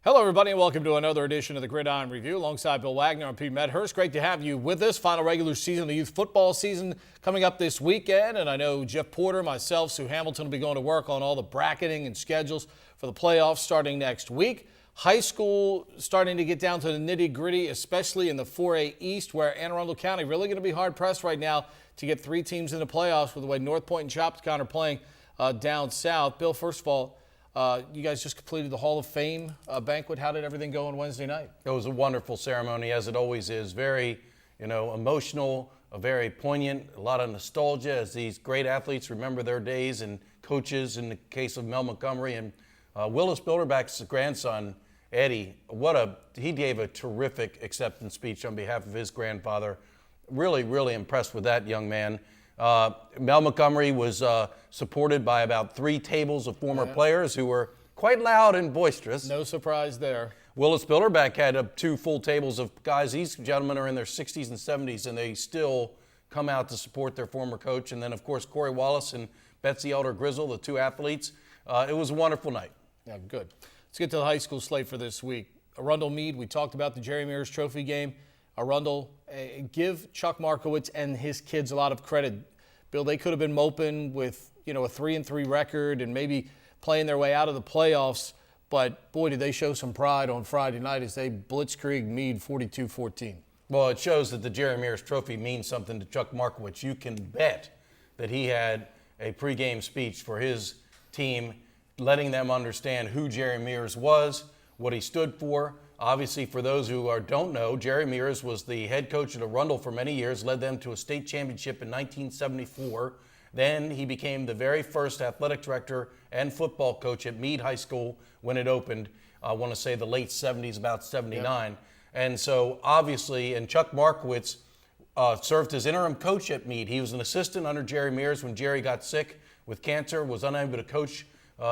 Hello, everybody, and welcome to another edition of the Gridiron Review. Alongside Bill Wagner and Pete Medhurst. Great to have you with us. Final regular season of the youth football season coming up this weekend. And I know Jeff Porter, myself, Sue Hamilton will be going to work on all the bracketing and schedules for the playoffs starting next week. High school starting to get down to the nitty-gritty, especially in the 4A East, where Anne Arundel County really going to be hard-pressed right now to get three teams in the playoffs with the way North Point and Chopticon are playing down south. Bill, first of all, you guys just completed the Hall of Fame banquet. How did everything go on Wednesday night? It was a wonderful ceremony, as it always is. Very, emotional, very poignant, a lot of nostalgia as these great athletes remember their days, and coaches in the case of Mel Montgomery and Willis Bilderback's grandson, Eddie. He gave a terrific acceptance speech on behalf of his grandfather. Really, really impressed with that young man. Mel Montgomery was supported by about 3 tables of former players who were quite loud and boisterous. No surprise there. Willis Bilderback had 2 full tables of guys. These gentlemen are in their 60s and 70s, and they still come out to support their former coach. And then, of course, Corey Wallace and Betsy Elder Grizzle, the 2 athletes. It was a wonderful night. Yeah, good. Let's get to the high school slate for this week. Arundel Meade, we talked about the Jerry Mears Trophy game. Arundel, give Chuck Markowitz and his kids a lot of credit. Bill, they could have been moping with, a 3-3 record and maybe playing their way out of the playoffs. But, boy, did they show some pride on Friday night as they blitzkrieg Meade 42-14. Well, it shows that the Jerry Mears Trophy means something to Chuck Markowitz. You can bet that he had a pregame speech for his team, letting them understand who Jerry Mears was, what he stood for. Obviously, for those who don't know, Jerry Mears was the head coach at Arundel for many years, led them to a state championship in 1974. Then he became the very first athletic director and football coach at Meade High School when it opened, I want to say the late 70s, about 79. Yep. And so, obviously, and Chuck Markowitz served as interim coach at Meade. He was an assistant under Jerry Mears when Jerry got sick with cancer, was unable to coach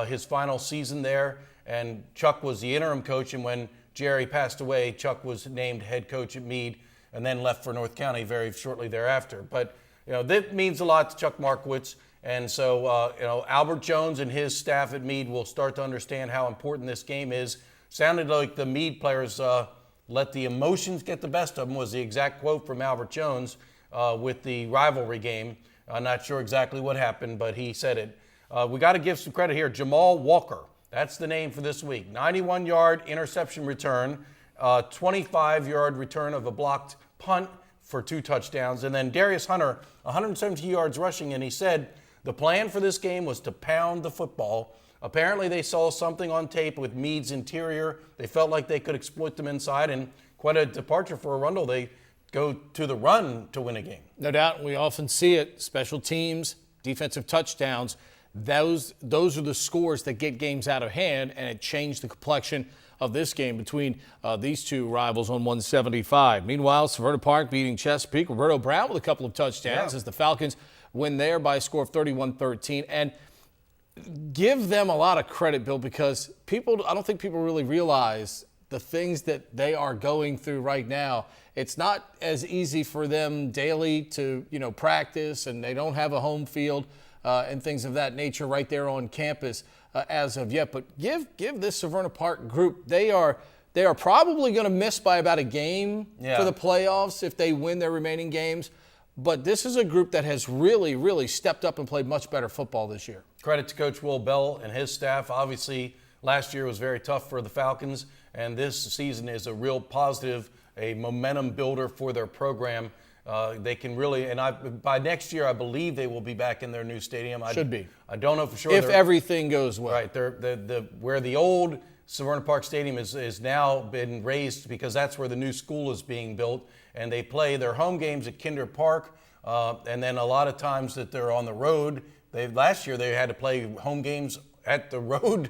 his final season there. And Chuck was the interim coach, and when Jerry passed away, Chuck was named head coach at Meade and then left for North County very shortly thereafter. But, that means a lot to Chuck Markowitz. And so, Albert Jones and his staff at Meade will start to understand how important this game is. Sounded like the Meade players let the emotions get the best of them, was the exact quote from Albert Jones with the rivalry game. I'm not sure exactly what happened, but he said it. We got to give some credit here. Jamal Walker. That's the name for this week. 91-yard interception return, 25-yard return of a blocked punt for 2 touchdowns. And then Darius Hunter, 117 yards rushing, and he said the plan for this game was to pound the football. Apparently they saw something on tape with Meade's interior. They felt like they could exploit them inside, and quite a departure for Arundel. They go to the run to win a game. No doubt. We often see it. Special teams, defensive touchdowns. Those are the scores that get games out of hand, and it changed the complexion of this game between these 2 rivals on 175. Meanwhile, Severna Park beating Chesapeake. Roberto Brown with a couple of touchdowns as the Falcons win there by a score of 31-13. And give them a lot of credit, Bill, because I don't think people really realize the things that they are going through right now. It's not as easy for them daily to, practice, and they don't have a home field. And things of that nature right there on campus as of yet. But give this Severna Park group, they are probably going to miss by about a game for the playoffs if they win their remaining games. But this is a group that has really, really stepped up and played much better football this year. Credit to Coach Will Bell and his staff. Obviously, last year was very tough for the Falcons, and this season is a real positive, a momentum builder for their program. They can really, and by next year, I believe they will be back in their new stadium. Should be. I don't know for sure. If everything goes well. Right. Where the old Severna Park Stadium is now been raised, because that's where the new school is being built, and they play their home games at Kinder Park, and then a lot of times that they're on the road. Last year they had to play home games at the road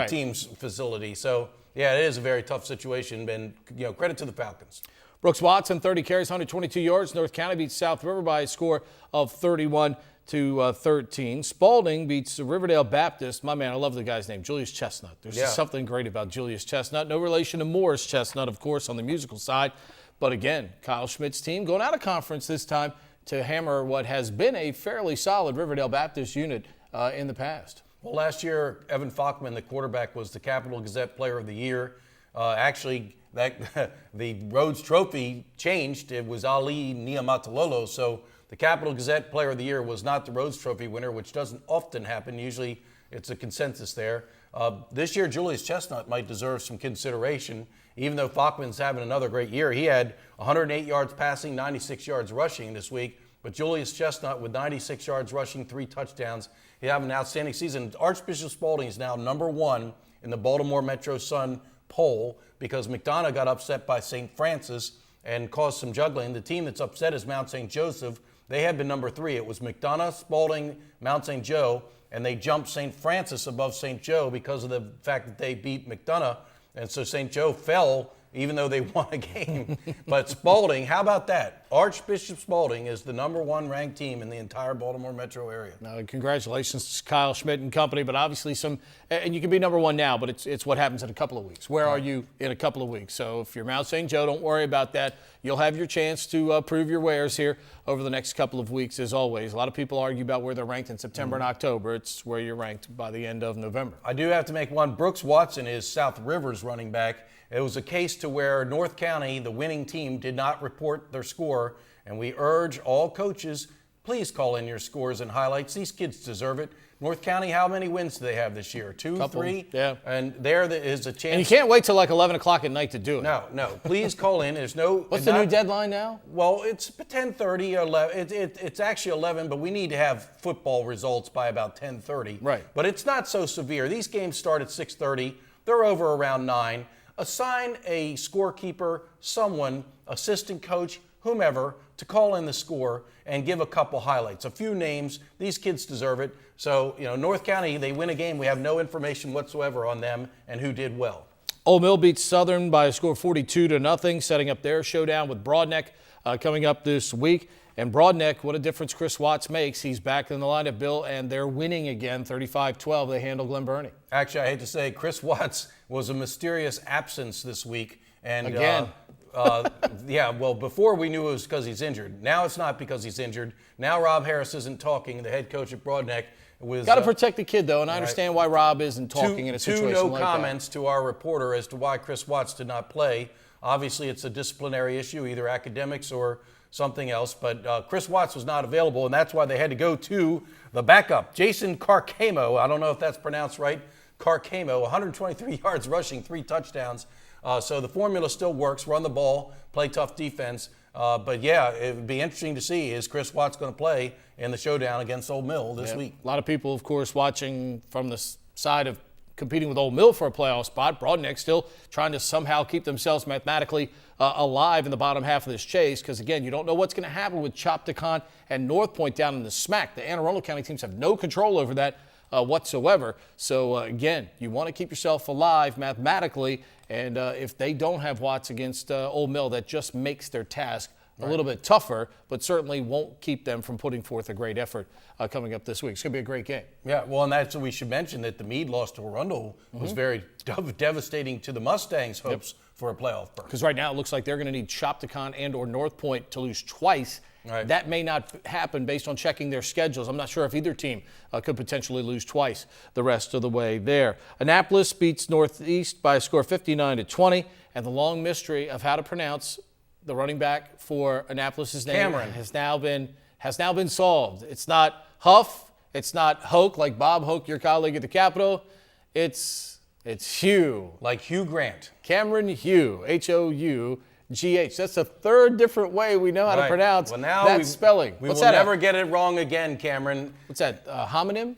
team's facility. So yeah, it is a very tough situation, and credit to the Falcons. Brooks Watson, 30 carries, 122 yards. North County beats South River by a score of 31-13. Spalding beats Riverdale Baptist. My man, I love the guy's name, Julius Chestnut. There's just something great about Julius Chestnut. No relation to Morris Chestnut, of course, on the musical side. But again, Kyle Schmidt's team going out of conference this time to hammer what has been a fairly solid Riverdale Baptist unit in the past. Well, last year, Evan Falkman, the quarterback, was the Capital Gazette Player of the Year. Actually, the Rhodes Trophy changed. It was Ali Niamatalolo. So the Capital Gazette Player of the Year was not the Rhodes Trophy winner, which doesn't often happen. Usually it's a consensus there. This year, Julius Chestnut might deserve some consideration. Even though Falkman's having another great year, he had 108 yards passing, 96 yards rushing this week. But Julius Chestnut with 96 yards rushing, 3 touchdowns. He had an outstanding season. Archbishop Spalding is now #1 in the Baltimore Metro Sun poll because McDonough got upset by St. Francis and caused some juggling. The team that's upset is Mount St. Joseph. They had been #3. It was McDonough, Spalding, Mount St. Joe, and they jumped St. Francis above St. Joe because of the fact that they beat McDonough. And so St. Joe fell even though they won a game. But Spalding, how about that? Archbishop Spalding is the #1 ranked team in the entire Baltimore metro area. Congratulations to Kyle Schmidt and company, but obviously and you can be #1 now, but it's what happens in a couple of weeks. Where are you in a couple of weeks? So if you're Mount St. Joe, don't worry about that. You'll have your chance to prove your wares here over the next couple of weeks, as always. A lot of people argue about where they're ranked in September and October. It's where you're ranked by the end of November. I do have to make one. Brooks Watson is South River's running back. It was a case to where North County, the winning team, did not report their score, and we urge all coaches, please call in your scores and highlights. These kids deserve it. North County, how many wins do they have this year? 2, Couple, 3? Yeah. And there is a chance. And you can't wait till like 11 o'clock at night to do it. No. Please call in. There's no. What's the new deadline now? Well, it's 10:30 or 11. It's actually 11, but we need to have football results by about 10:30. Right. But it's not so severe. These games start at 6:30. They're over around 9. Assign a scorekeeper, someone, assistant coach, whomever, to call in the score and give a couple highlights, a few names. These kids deserve it. So, North County, they win a game. We have no information whatsoever on them and who did well. Old Mill beats Southern by a score of 42-0, setting up their showdown with Broadneck coming up this week. And Broadneck, what a difference Chris Watts makes. He's back in the lineup, Bill, and they're winning again, 35-12. They handle Glen Burnie. Actually, I hate to say, Chris Watts was a mysterious absence this week. And again. Before we knew it was because he's injured. Now it's not because he's injured. Now Rob Harris isn't talking, the head coach at Broadneck. Got to protect the kid, though, and I understand why Rob isn't talking in a situation like that. Two no comments to our reporter as to why Chris Watts did not play. Obviously, it's a disciplinary issue, either academics or something else, but Chris Watts was not available, and that's why they had to go to the backup, Jason Carcamo. I don't know if that's pronounced right. Carcamo, 123 yards rushing, 3 touchdowns. So the formula still works. Run the ball, play tough defense. But yeah, it would be interesting to see, is Chris Watts going to play in the showdown against Old Mill this week? A lot of people, of course, watching from the side of competing with Old Mill for a playoff spot. Broadneck still trying to somehow keep themselves mathematically alive in the bottom half of this chase because, again, you don't know what's going to happen with Chopticon and North Point down in the SMAC. The Anne Arundel County teams have no control over that whatsoever. So, again, you want to keep yourself alive mathematically, and if they don't have Watts against Old Mill, that just makes their task a little bit tougher, but certainly won't keep them from putting forth a great effort coming up this week. It's going to be a great game. Yeah, well, and that's what we should mention, that the Meade loss to Arundel was very devastating to the Mustangs' hopes for a playoff berth. Because right now it looks like they're going to need Chopticon and or North Point to lose twice. Right. That may not happen based on checking their schedules. I'm not sure if either team could potentially lose twice the rest of the way there. Annapolis beats Northeast by a score of 59-20, and the long mystery of how to pronounce the running back for Annapolis' name Cameron has now been solved. It's not Huff, it's not Hoke like Bob Hoke, your colleague at the Capitol. It's Hugh. Like Hugh Grant. Cameron Hugh, H-O-U-G-H. That's the third different way we know how to pronounce that spelling. We will never get it wrong again, Cameron. What's that, homonym?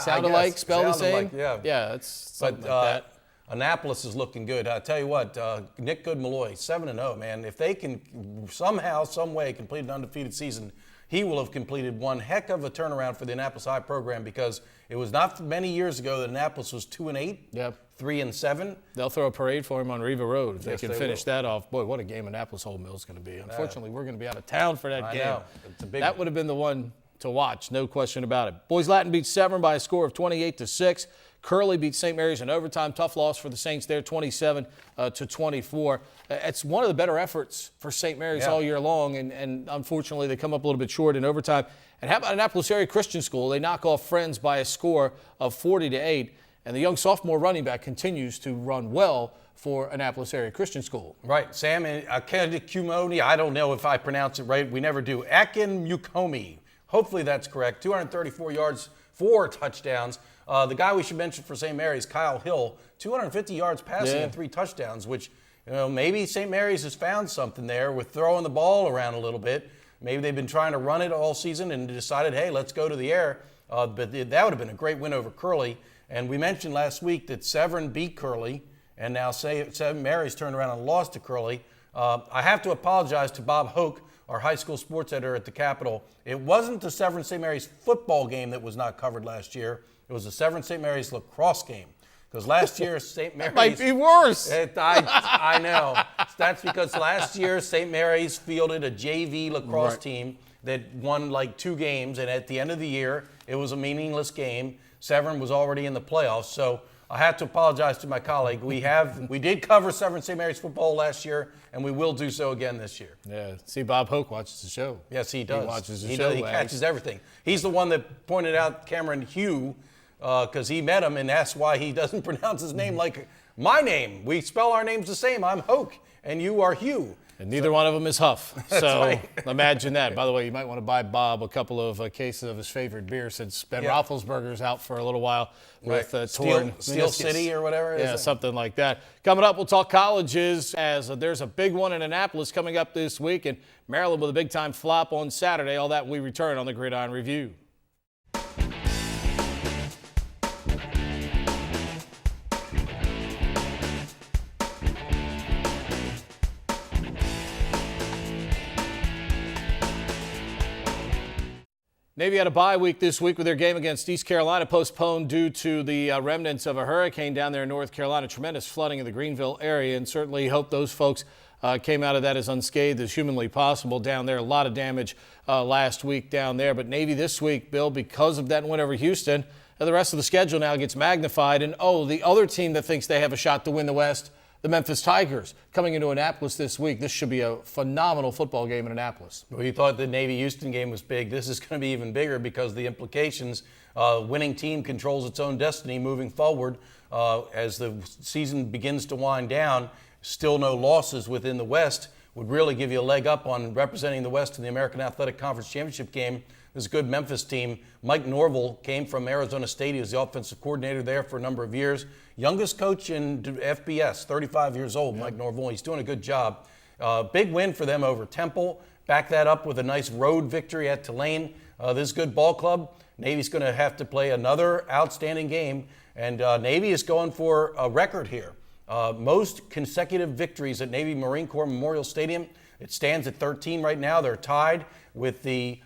Sound alike, spell the same? Yeah, it's something like that. Annapolis is looking good. I tell you what, Nick Goodmalloy, 7-0, man. If they can somehow, some way complete an undefeated season, he will have completed one heck of a turnaround for the Annapolis High program, because it was not many years ago that Annapolis was 2-8, Yep. 3-7. They'll throw a parade for him on Riva Road if Yes, they can they finish will. that off. Boy, what a game Annapolis Old Mill is going to be. Unfortunately, we're going to be out of town for that I game. know. It's a big That would have been the one to watch, no question about it. Boys Latin beat Severn by a score of 28-6. Curley beat St. Mary's in overtime. Tough loss for the Saints there, 27-24. It's one of the better efforts for St. Mary's all year long, and unfortunately they come up a little bit short in overtime. And how about Annapolis Area Christian School? They knock off Friends by a score of 40-8, and the young sophomore running back continues to run well for Annapolis Area Christian School. Right, Sam Akekumoni, I don't know if I pronounce it right. We never do. Akinmukomi. Hopefully that's correct. 234 yards, 4 touchdowns. The guy we should mention for St. Mary's, Kyle Hill, 250 yards passing and 3 touchdowns, which, maybe St. Mary's has found something there with throwing the ball around a little bit. Maybe they've been trying to run it all season and decided, hey, let's go to the air. But that would have been a great win over Curley. And we mentioned last week that Severn beat Curley, and now St. Mary's turned around and lost to Curley. I have to apologize to Bob Hoke, our high school sports editor at the Capitol. It wasn't the Severn St. Mary's football game that was not covered last year. It was the Severn St. Mary's lacrosse game. Because last year, St. Mary's... Might be worse. I know. That's because last year, St. Mary's fielded a JV lacrosse team that won like 2 games, and at the end of the year, it was a meaningless game. Severn was already in the playoffs, so I have to apologize to my colleague. We did cover Severn St. Mary's football last year, and we will do so again this year. Yeah, see, Bob Hoke watches the show. Yes, he does. He watches the He show. does. He catches everything. He's the one that pointed out Cameron Hugh, because he met him, and that's why he doesn't pronounce his name like my name. We spell our names the same. I'm Hoke, and you are Hugh. And neither one of them is Huff. So right. imagine that. By the way, you might want to buy Bob a couple of cases of his favorite beer, since Ben Roethlisberger's out for a little while with torn Steel meniscus. City or whatever. Yeah, something like that. Coming up, we'll talk colleges, as there's a big one in Annapolis coming up this week, and Maryland with a big-time flop on Saturday. All that we return on the Gridiron Review. Navy had a bye week this week with their game against East Carolina postponed due to the remnants of a hurricane down there in North Carolina. Tremendous flooding in the Greenville area, and certainly hope those folks came out of that as unscathed as humanly possible down there. A lot of damage last week down there. But Navy this week, Bill, because of that win over Houston, the rest of the schedule now gets magnified. And, the other team that thinks they have a shot to win the West, the Memphis Tigers, coming into Annapolis this week. This should be a phenomenal football game in Annapolis. Well, you thought the Navy-Houston game was big. This is going to be even bigger because the implications, winning team controls its own destiny moving forward as the season begins to wind down. Still no losses within the West would really give you a leg up on representing the West in the American Athletic Conference Championship game. This is a good Memphis team. Mike Norvell came from Arizona State. He was the offensive coordinator there for a number of years. Youngest coach in FBS, 35 years old, Mike Norvell. He's doing a good job. Big win for them over Temple. Back that up with a nice road victory at Tulane. This is a good ball club. Navy's going to have to play another outstanding game, and Navy is going for a record here. Most consecutive victories at Navy Marine Corps Memorial Stadium. It stands at 13 right now. They're tied with the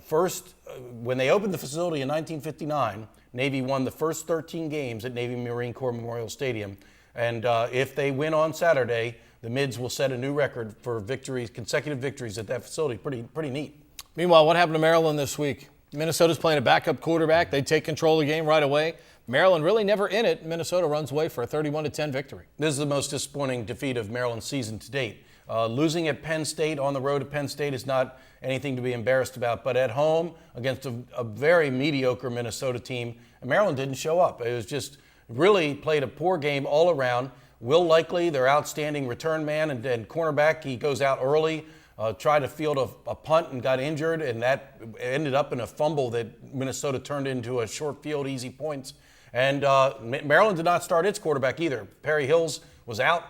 first, when they opened the facility in 1959, Navy won the first 13 games at Navy Marine Corps Memorial Stadium. And if they win on Saturday, the Mids will set a new record for victories, consecutive victories at that facility. Pretty neat. Meanwhile, what happened to Maryland this week? Minnesota's playing a backup quarterback. They take control of the game right away. Maryland really never in it. Minnesota runs away for a 31-10 victory. This is the most disappointing defeat of Maryland's season to date. Losing at Penn State, on the road at Penn State, is not anything to be embarrassed about. But at home, against a very mediocre Minnesota team, Maryland didn't show up. It was just really played a poor game all around. Will Likely, their outstanding return man and cornerback, he goes out early, tried to field a punt and got injured, and that ended up in a fumble that Minnesota turned into a short field, easy points. And Maryland did not start its quarterback either. Perry Hills was out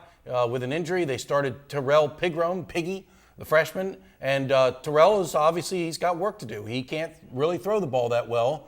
with an injury. They started Terrell Piggy, the freshman. And Terrell is obviously, he's got work to do. He can't really throw the ball that well.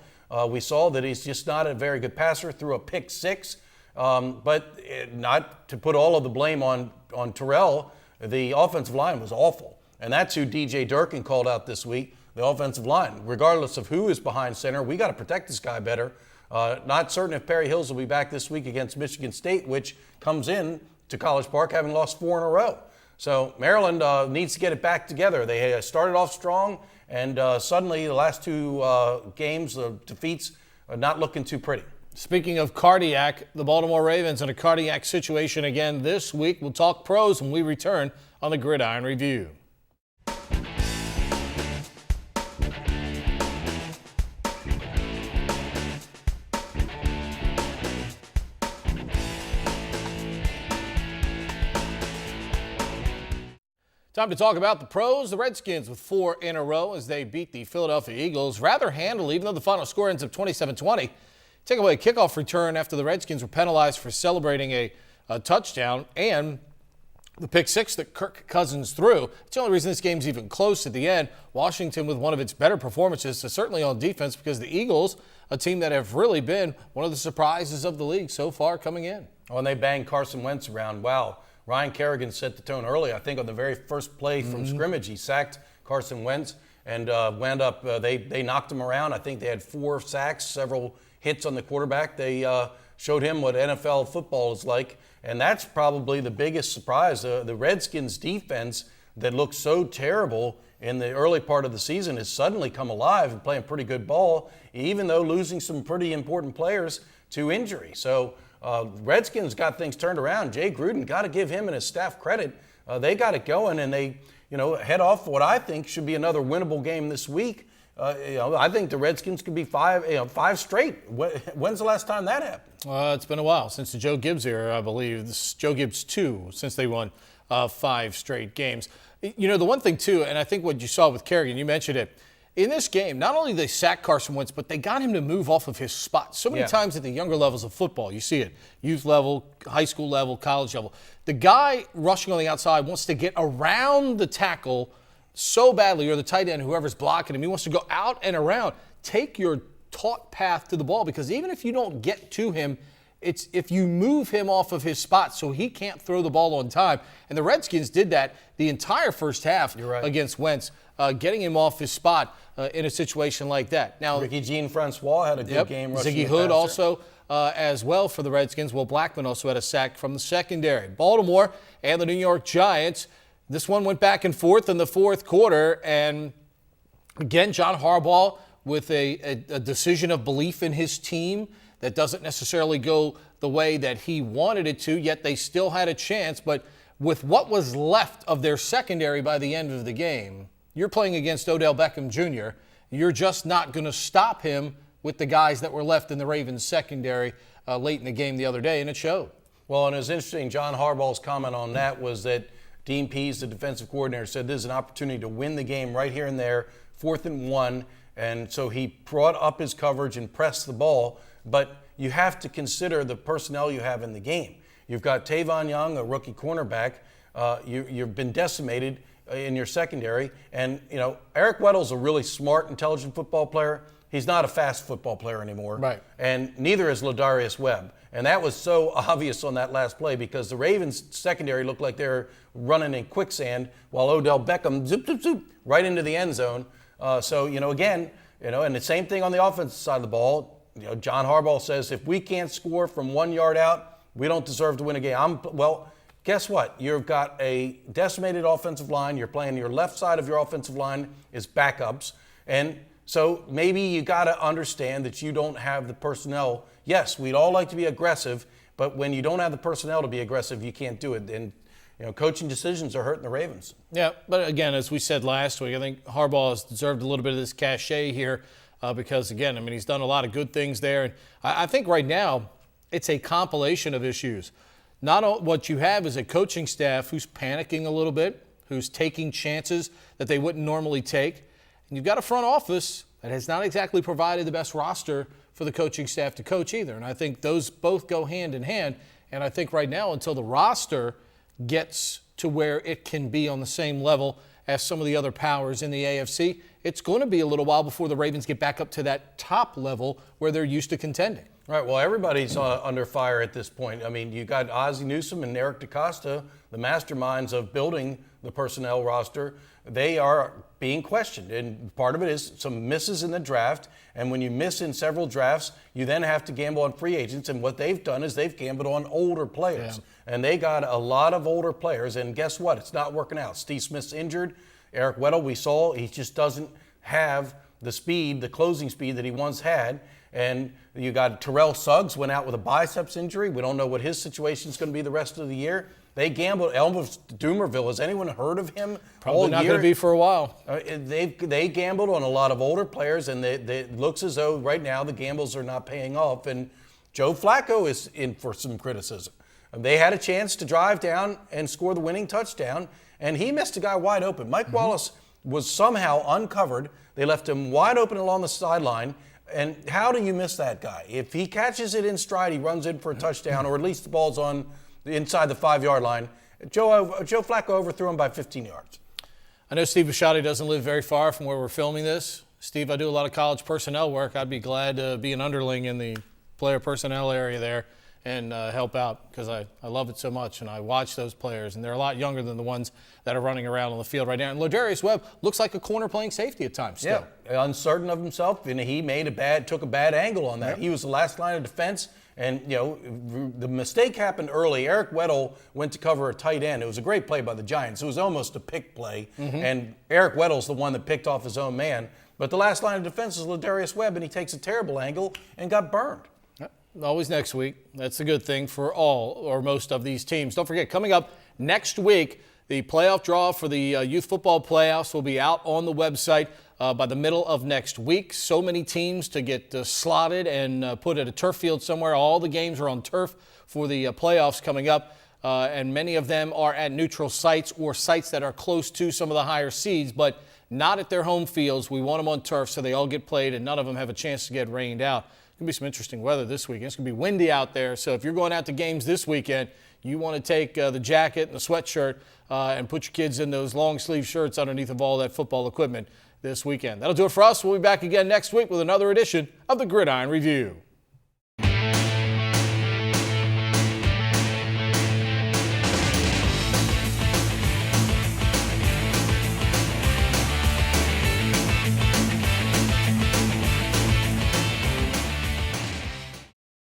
We saw that he's just not a very good passer, threw a pick six. But not to put all of the blame on Terrell, the offensive line was awful. And that's who DJ Durkin called out this week. the offensive line. Regardless of who is behind center, we got to protect this guy better. Not certain if Perry Hills will be back this week against Michigan State, which comes in to College Park having lost 4 in a row. So Maryland needs to get it back together. They started off strong, and suddenly the last 2 games, the defeats, are not looking too pretty. Speaking of cardiac, the Baltimore Ravens in a cardiac situation again this week. We'll talk pros when we return on the Gridiron Review. Time to talk about the pros. The Redskins with 4 in a row as they beat the Philadelphia Eagles rather handily, even though the final score ends up 27-20. Take away a kickoff return after the Redskins were penalized for celebrating a touchdown and the pick 6 that Kirk Cousins threw. It's the only reason this game's even close at the end. Washington with one of its better performances, certainly on defense, because the Eagles, a team that have really been one of the surprises of the league so far coming in. When they banged Carson Wentz around, wow. Ryan Kerrigan set the tone early. I think on the very first play from scrimmage, he sacked Carson Wentz and wound up, they knocked him around. I think they had 4 sacks, several hits on the quarterback. They showed him what NFL football is like, and that's probably the biggest surprise. The Redskins defense that looked so terrible in the early part of the season has suddenly come alive and playing pretty good ball, even though losing some pretty important players to injury. So Redskins got things turned around. Jay Gruden, got to give him and his staff credit. They got it going, and they, head off what I think should be another winnable game this week. I think the Redskins could be 5 straight. When's the last time that happened? It's been a while since the Joe Gibbs era, I believe. This is Joe Gibbs 2 since they won 5 straight games. The one thing too, and I think what you saw with Kerrigan, you mentioned it. In this game, not only they sacked Carson Wentz, but they got him to move off of his spot. So many times at the younger levels of football, you see it, youth level, high school level, college level. The guy rushing on the outside wants to get around the tackle so badly, or the tight end, whoever's blocking him. He wants to go out and around. Take your taught path to the ball, because even if you don't get to him, it's if you move him off of his spot so he can't throw the ball on time. And the Redskins did that the entire first half against Wentz, getting him off his spot in a situation like that. Now, Ricky Jean-Francois had a good game rushing. Ziggy Hood also as well for the Redskins. Will Blackman also had a sack from the secondary. Baltimore and the New York Giants, this one went back and forth in the fourth quarter. And again, John Harbaugh with a decision of belief in his team that doesn't necessarily go the way that he wanted it to, yet they still had a chance. But with what was left of their secondary by the end of the game, you're playing against Odell Beckham Jr. You're just not going to stop him with the guys that were left in the Ravens secondary late in the game the other day, and it showed. Well, and it was interesting, John Harbaugh's comment on that was that Dean Pease, the defensive coordinator, said this is an opportunity to win the game right here and there, 4th and 1, and so he brought up his coverage and pressed the ball, but you have to consider the personnel you have in the game. You've got Tavon Young, a rookie cornerback. You've been decimated in your secondary. And, Eric Weddle's a really smart, intelligent football player. He's not a fast football player anymore. Right. And neither is Ladarius Webb. And that was so obvious on that last play because the Ravens secondary looked like they were running in quicksand while Odell Beckham zoop, zoop, zoop, right into the end zone. Again, and the same thing on the offensive side of the ball. John Harbaugh says if we can't score from 1 yard out, we don't deserve to win a game. Guess what? You've got a decimated offensive line. You're playing your left side of your offensive line is backups. And so maybe you got to understand that you don't have the personnel. Yes, we'd all like to be aggressive, but when you don't have the personnel to be aggressive, you can't do it. And, coaching decisions are hurting the Ravens. Yeah, but again, as we said last week, I think Harbaugh has deserved a little bit of this cachet here because, again, he's done a lot of good things there. And I think right now it's a compilation of issues. Not what you have is a coaching staff who's panicking a little bit, who's taking chances that they wouldn't normally take. And you've got a front office that has not exactly provided the best roster for the coaching staff to coach either. And I think those both go hand in hand. And I think right now, until the roster gets to where it can be on the same level as some of the other powers in the AFC, it's going to be a little while before the Ravens get back up to that top level where they're used to contending. Right. Well, everybody's under fire at this point. I mean, you got Ozzie Newsome and Eric DeCosta, the masterminds of building the personnel roster. They are being questioned, and part of it is some misses in the draft. And when you miss in several drafts, you then have to gamble on free agents. And what they've done is they've gambled on older players. Yeah. And they got a lot of older players. And guess what? It's not working out. Steve Smith's injured. Eric Weddle, we saw, he just doesn't have the speed, the closing speed that he once had. And you got Terrell Suggs went out with a biceps injury. We don't know what his situation is going to be the rest of the year. They gambled. Elvis Dumervil, has anyone heard of him? Probably not going to be for a while. They gambled on a lot of older players, and it looks as though right now the gambles are not paying off. And Joe Flacco is in for some criticism. They had a chance to drive down and score the winning touchdown, and he missed a guy wide open. Mike Wallace was somehow uncovered. They left him wide open along the sideline. And how do you miss that guy? If he catches it in stride, he runs in for a touchdown, or at least the ball's on inside the 5-yard line. Joe Flacco overthrew him by 15 yards. I know Steve Bisciotti doesn't live very far from where we're filming this. Steve, I do a lot of college personnel work. I'd be glad to be an underling in the player personnel area there and help out, because I love it so much, and I watch those players, and they're a lot younger than the ones that are running around on the field right now. And Ladarius Webb looks like a corner playing safety at times still. Yeah, uncertain of himself, and he took a bad angle on that. Yep. He was the last line of defense, and the mistake happened early. Eric Weddle went to cover a tight end. It was a great play by the Giants. It was almost a pick play, and Eric Weddle's the one that picked off his own man. But the last line of defense is Ladarius Webb, and he takes a terrible angle and got burned. Always next week. That's a good thing for all or most of these teams. Don't forget, coming up next week, the playoff draw for the youth football playoffs will be out on the website by the middle of next week. So many teams to get slotted and put at a turf field somewhere. All the games are on turf for the playoffs coming up, and many of them are at neutral sites or sites that are close to some of the higher seeds, but not at their home fields. We want them on turf so they all get played and none of them have a chance to get rained out. It's going to be some interesting weather this weekend. It's going to be windy out there. So if you're going out to games this weekend, you want to take the jacket and the sweatshirt and put your kids in those long sleeve shirts underneath of all that football equipment this weekend. That'll do it for us. We'll be back again next week with another edition of the Gridiron Review.